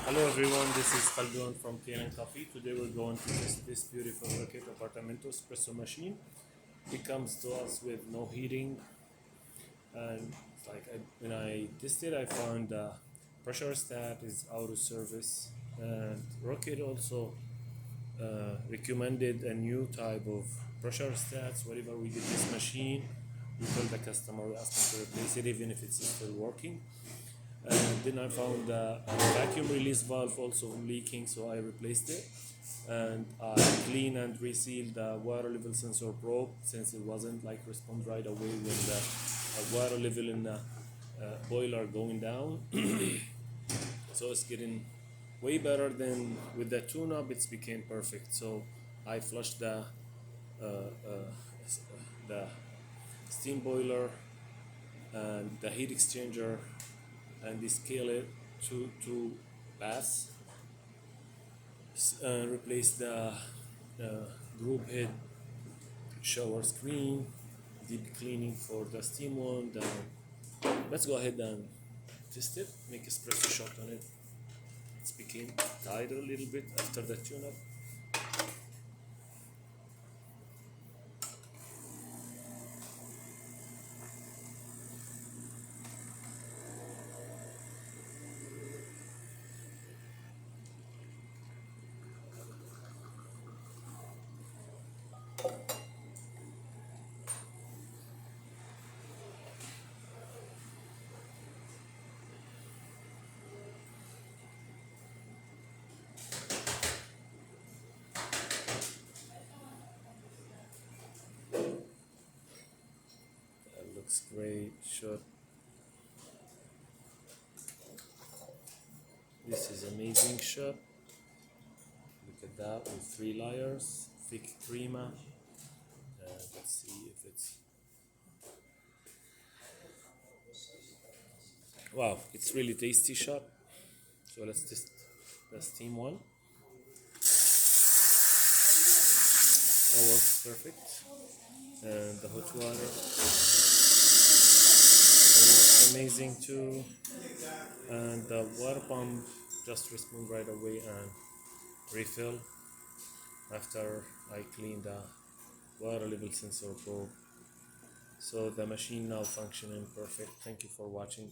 Hello everyone, this is Khaldun from Kanen Coffee. Today we're going to test this beautiful rocket appartmento espresso machine. It comes to us with no heating, and when I tested, I found the pressure stat is out of service, and Rocket also recommended a new type of pressure stats. Whenever we get this machine, we tell the customer, we ask them to replace it even if it's still working. And then I found the vacuum release valve also leaking, so I replaced it. And I clean and reseal the water level sensor probe since it wasn't like respond right away when the water level in the boiler going down. So it's getting way better than with the tune up. It's became perfect. So I flushed the steam boiler and the heat exchanger and descale it to baths. Replace the group head shower screen, deep cleaning for the steam one. Then let's go ahead and test it. Make espresso shot on it. It's became tighter a little bit after the tune up. That looks great. Shot. This is amazing shot. Look at that with 3 layers, thick crema. Let's see if it's wow. It's really tasty shot. So let's test the steam one. That works perfect. And the hot water works amazing too. And the water pump just respond right away and refill after I clean the water level sensor probe. So the machine now functioning perfect. Thank you for watching.